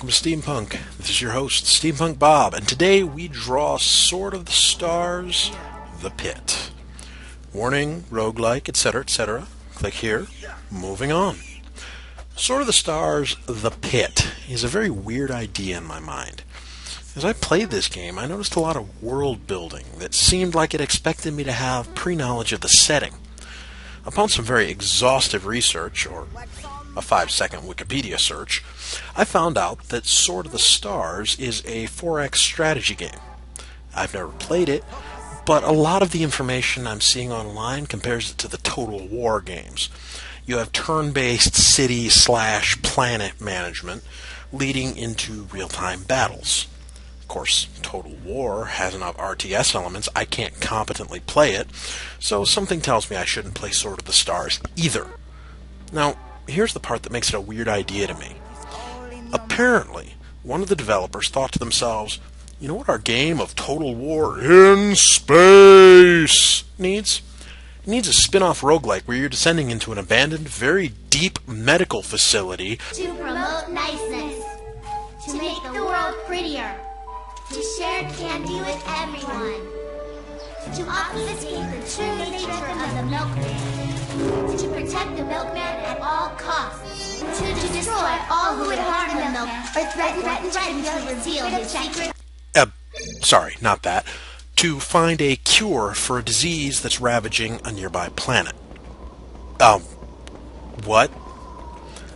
welcome to SteamPunk. This is your host, SteamPunk Bob, and today we draw Sword of the Stars, The Pit. Warning, roguelike, etc., etc. Click here. Moving on. Sword of the Stars, The Pit is a very weird idea in my mind. As I played this game, I noticed a lot of world building that seemed like it expected me to have pre-knowledge of the setting. Upon some very exhaustive research, or a 5-second Wikipedia search, I found out that Sword of the Stars is a 4X strategy game. I've never played it, but a lot of the information I'm seeing online compares it to the Total War games. You have turn-based city/planet management leading into real-time battles. Of course, Total War has enough RTS elements I can't competently play it, so something tells me I shouldn't play Sword of the Stars either. Now, here's the part that makes it a weird idea to me. Apparently, one of the developers thought to themselves, you know what our game of Total War in space needs? It needs a spin-off roguelike where you're descending into an abandoned, very deep medical facility to promote niceness, to make the world prettier, to share candy with everyone, to obfuscate the true nature of the milkman, to protect the milkman at all costs, to destroy all who would harm the milkman or threaten to reveal his secret. Sorry, not that. To find a cure for a disease that's ravaging a nearby planet. What?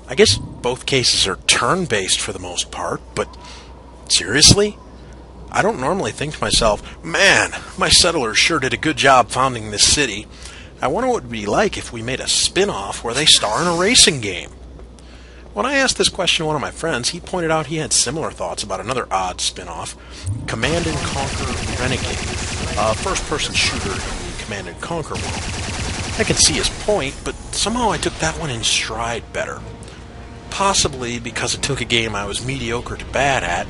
I guess both cases are turn-based for the most part, but seriously? I don't normally think to myself, man, my settlers sure did a good job founding this city. I wonder what it would be like if we made a spin-off where they star in a racing game. When I asked this question to one of my friends, he pointed out he had similar thoughts about another odd spin-off, Command & Conquer Renegade, a first-person shooter in the Command & Conquer world. I could see his point, but somehow I took that one in stride better. Possibly because it took a game I was mediocre to bad at,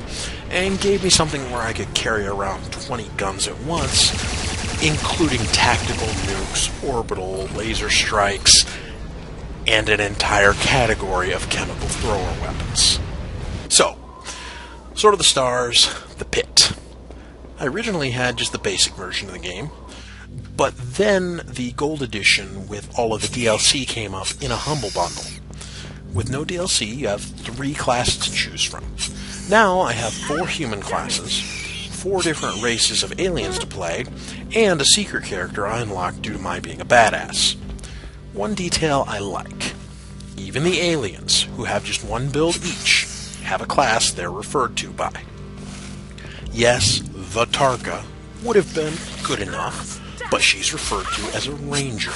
and gave me something where I could carry around 20 guns at once, including tactical nukes, orbital, laser strikes, and an entire category of chemical thrower weapons. So, Sword of the Stars, The Pit. I originally had just the basic version of the game, but then the Gold Edition with all of the DLC came up in a humble bundle. With no DLC, you have 3 classes to choose from. Now I have 4 human classes, 4 different races of aliens to play, and a secret character I unlocked due to my being a badass. One detail I like. Even the aliens, who have just 1 build each, have a class they're referred to by. Yes, the Tarka would have been good enough, but she's referred to as a ranger.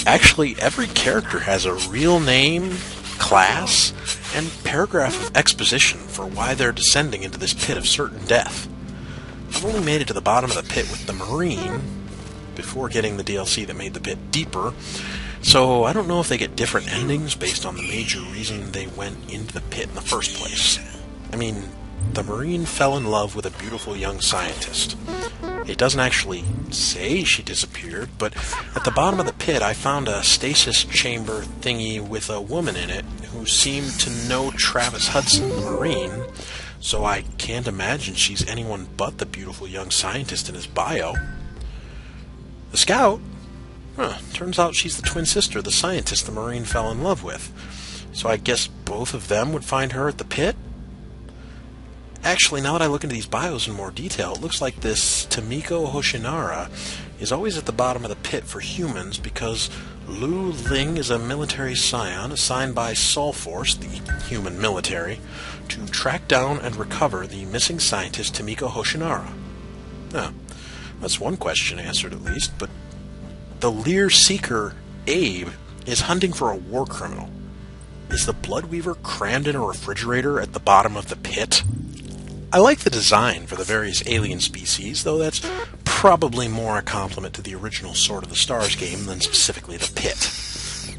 Actually, every character has a real name, class, and paragraph of exposition for why they're descending into this pit of certain death. I've only made it to the bottom of the pit with the Marine before getting the DLC that made the pit deeper, so I don't know if they get different endings based on the major reason they went into the pit in the first place. I mean, the Marine fell in love with a beautiful young scientist. It doesn't actually say she disappeared, but at the bottom of the pit I found a stasis chamber thingy with a woman in it who seemed to know Travis Hudson, the Marine, so I can't imagine she's anyone but the beautiful young scientist in his bio. The Scout? Turns out she's the twin sister of the scientist the Marine fell in love with, so I guess both of them would find her at the pit? Actually, now that I look into these bios in more detail, it looks like this Tomiko Hoshinara is always at the bottom of the pit for humans because Lu Ling is a military scion assigned by Sol Force, the human military, to track down and recover the missing scientist Tomiko Hoshinara. That's one question answered at least, but the Lear Seeker, Abe, is hunting for a war criminal. Is the Bloodweaver crammed in a refrigerator at the bottom of the pit? I like the design for the various alien species, though that's probably more a compliment to the original Sword of the Stars game than specifically the pit.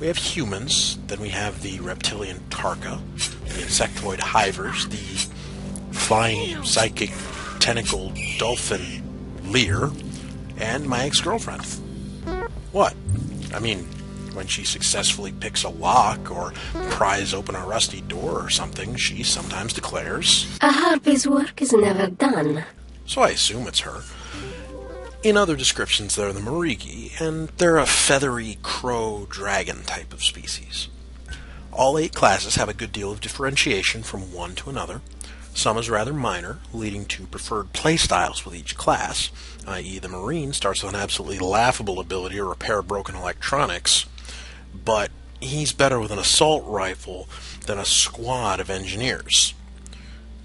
We have humans, then we have the reptilian Tarka, the insectoid Hivers, the flying psychic tentacled dolphin Lear, and my ex-girlfriend. What? I mean, When she successfully picks a lock or pries open a rusty door or something, she sometimes declares, "A harpy's work is never done." So I assume it's her. In other descriptions, they're the Marigi, and they're a feathery crow-dragon type of species. All 8 classes have a good deal of differentiation from one to another. Some is rather minor, leading to preferred playstyles with each class, i.e. the Marine starts with an absolutely laughable ability to repair broken electronics, but he's better with an assault rifle than a squad of engineers.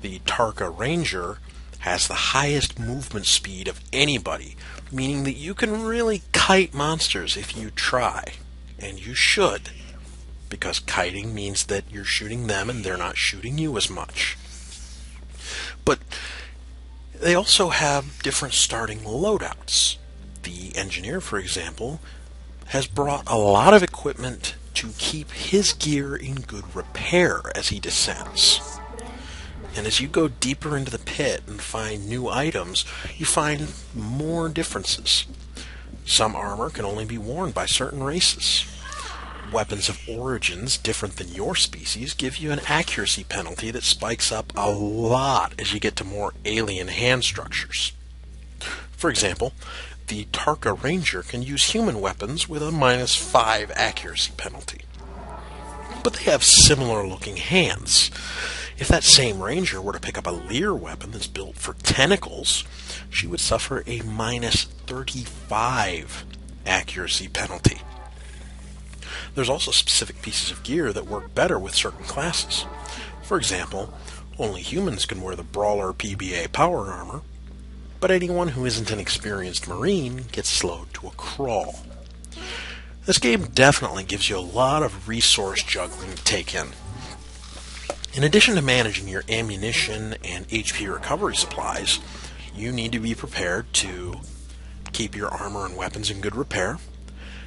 The Tarka Ranger has the highest movement speed of anybody, meaning that you can really kite monsters if you try, and you should, because kiting means that you're shooting them and they're not shooting you as much. But they also have different starting loadouts. The engineer, for example, has brought a lot of equipment to keep his gear in good repair as he descends. And as you go deeper into the pit and find new items, you find more differences. Some armor can only be worn by certain races. Weapons of origins different than your species give you an accuracy penalty that spikes up a lot as you get to more alien hand structures. For example, the Tarka Ranger can use human weapons with a -5 accuracy penalty. But they have similar looking hands. If that same ranger were to pick up a Lear weapon that's built for tentacles, she would suffer a -35 accuracy penalty. There's also specific pieces of gear that work better with certain classes. For example, only humans can wear the Brawler PBA power armor, but anyone who isn't an experienced Marine gets slowed to a crawl. This game definitely gives you a lot of resource juggling to take in. In addition to managing your ammunition and HP recovery supplies, you need to be prepared to keep your armor and weapons in good repair,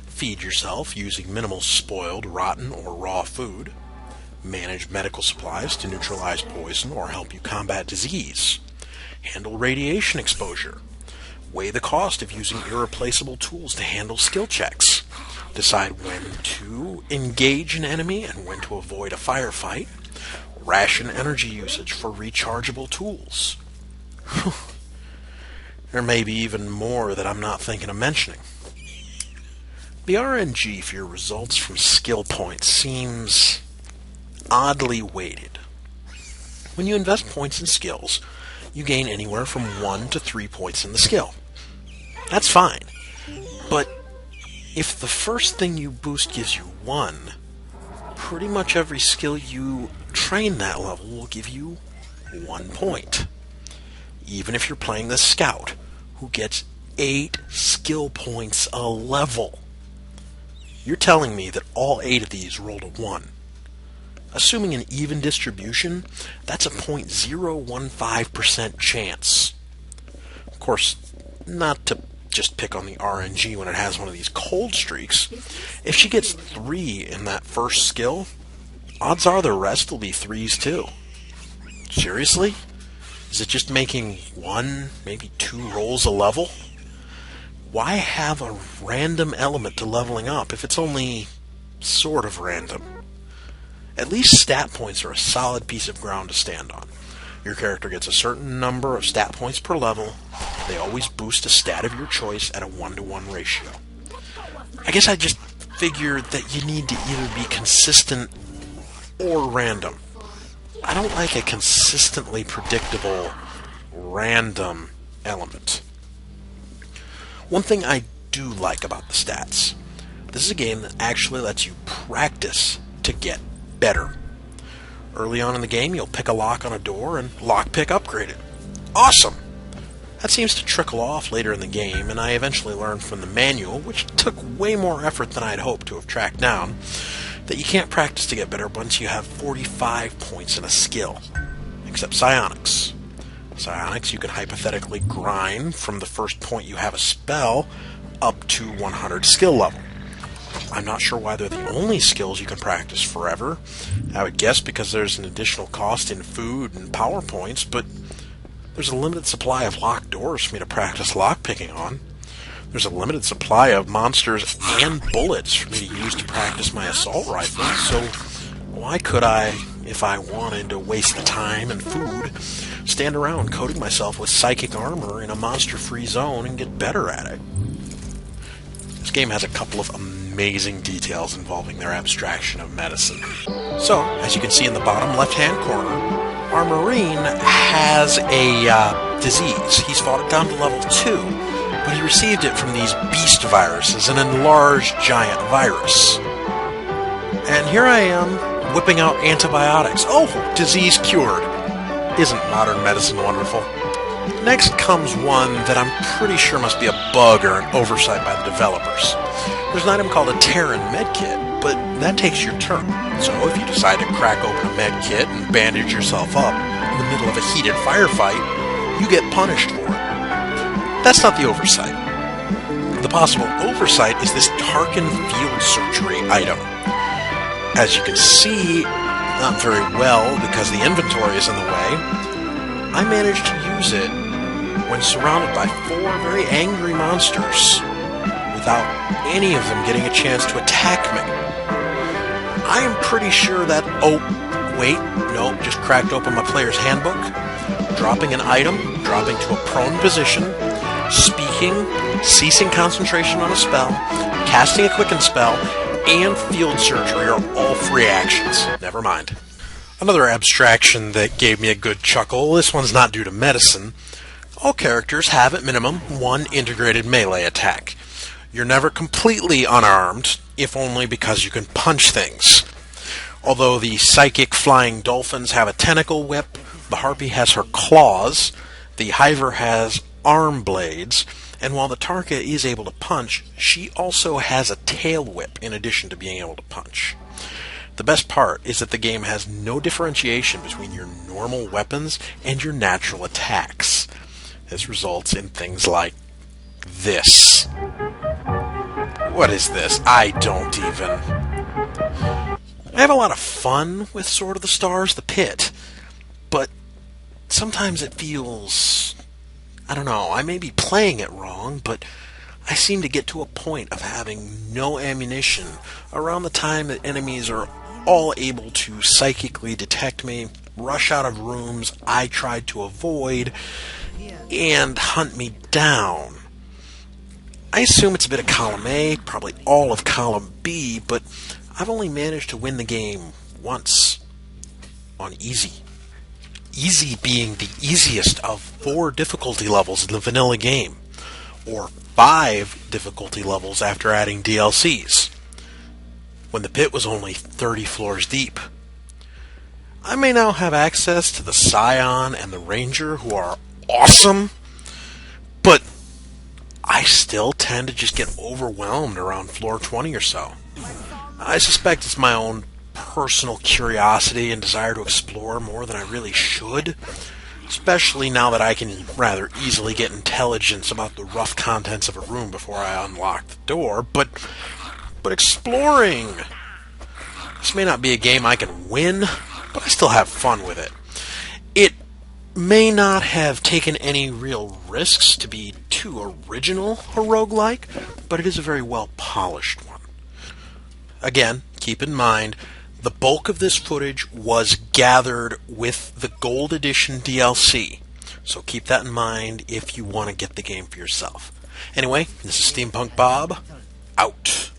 feed yourself using minimal spoiled, rotten, or raw food, manage medical supplies to neutralize poison or help you combat disease, handle radiation exposure, weigh the cost of using irreplaceable tools to handle skill checks, decide when to engage an enemy and when to avoid a firefight, ration energy usage for rechargeable tools. There may be even more that I'm not thinking of mentioning. The RNG for your results from skill points seems oddly weighted. When you invest points in skills, you gain anywhere from 1 to 3 points in the skill. That's fine. But if the first thing you boost gives you 1, pretty much every skill you train that level will give you 1 point. Even if you're playing the Scout, who gets 8 skill points a level. You're telling me that all 8 of these roll to 1. Assuming an even distribution, that's a 0.015% chance. Of course, not to just pick on the RNG when it has one of these cold streaks. If she gets 3 in that first skill, odds are the rest will be 3s too. Seriously? Is it just making 1, maybe 2 rolls a level? Why have a random element to leveling up if it's only sort of random? At least stat points are a solid piece of ground to stand on. Your character gets a certain number of stat points per level. They always boost a stat of your choice at a 1-to-1 ratio. I guess I just figured that you need to either be consistent or random. I don't like a consistently predictable random element. One thing I do like about the stats, this is a game that actually lets you practice to get better. Early on in the game, you'll pick a lock on a door and lockpick upgrade it. Awesome! That seems to trickle off later in the game, and I eventually learned from the manual, which took way more effort than I'd hoped to have tracked down, that you can't practice to get better once you have 45 points in a skill. Except psionics. Psionics, you can hypothetically grind from the first point you have a spell up to 100 skill level. I'm not sure why they're the only skills you can practice forever. I would guess because there's an additional cost in food and power points, but there's a limited supply of locked doors for me to practice lockpicking on. There's a limited supply of monsters and bullets for me to use to practice my assault rifle, so why could I, if I wanted to waste the time and food, stand around coating myself with psychic armor in a monster-free zone and get better at it? This game has a couple of amazing details involving their abstraction of medicine. So, as you can see in the bottom left-hand corner, our Marine has a disease. He's fought it down to level 2, but he received it from these beast viruses, an enlarged giant virus. And here I am, whipping out antibiotics. Oh, disease cured. Isn't modern medicine wonderful? Next comes one that I'm pretty sure must be a bug or an oversight by the developers. There's an item called a Terran medkit, but that takes your turn. So if you decide to crack open a medkit and bandage yourself up in the middle of a heated firefight, you get punished for it. That's not the oversight. The possible oversight is this Tarkin field surgery item. As you can see, not very well because the inventory is in the way, I managed to use it when surrounded by 4 very angry monsters without any of them getting a chance to attack me. I am pretty sure that... Oh, wait, no, just cracked open my player's handbook, dropping an item, dropping to a prone position, speaking, ceasing concentration on a spell, casting a quicken spell, and field surgery are all free actions. Never mind. Another abstraction that gave me a good chuckle, this one's not due to medicine. All characters have at minimum 1 integrated melee attack. You're never completely unarmed, if only because you can punch things. Although the psychic flying dolphins have a tentacle whip, the harpy has her claws, the hiver has arm blades, and while the Tarka is able to punch, she also has a tail whip in addition to being able to punch. The best part is that the game has no differentiation between your normal weapons and your natural attacks. This results in things like this. What is this? I don't even... I have a lot of fun with Sword of the Stars, the Pit, but sometimes it feels... I don't know, I may be playing it wrong, but I seem to get to a point of having no ammunition around the time that enemies are all able to psychically detect me, rush out of rooms I tried to avoid, and hunt me down. I assume it's a bit of column A, probably all of column B, but I've only managed to win the game once on easy. Easy being the easiest of 4 difficulty levels in the vanilla game, or 5 difficulty levels after adding DLCs, when the pit was only 30 floors deep. I may now have access to the Scion and the Ranger, who are awesome, but I still tend to just get overwhelmed around floor 20 or so. I suspect it's my own personal curiosity and desire to explore more than I really should, especially now that I can rather easily get intelligence about the rough contents of a room before I unlock the door, but exploring! This may not be a game I can win, but I still have fun with it. It may not have taken any real risks to be too original a roguelike, but it is a very well-polished one. Again, keep in mind, the bulk of this footage was gathered with the Gold Edition DLC, so keep that in mind if you want to get the game for yourself. Anyway, this is SteamPunk Bob, out.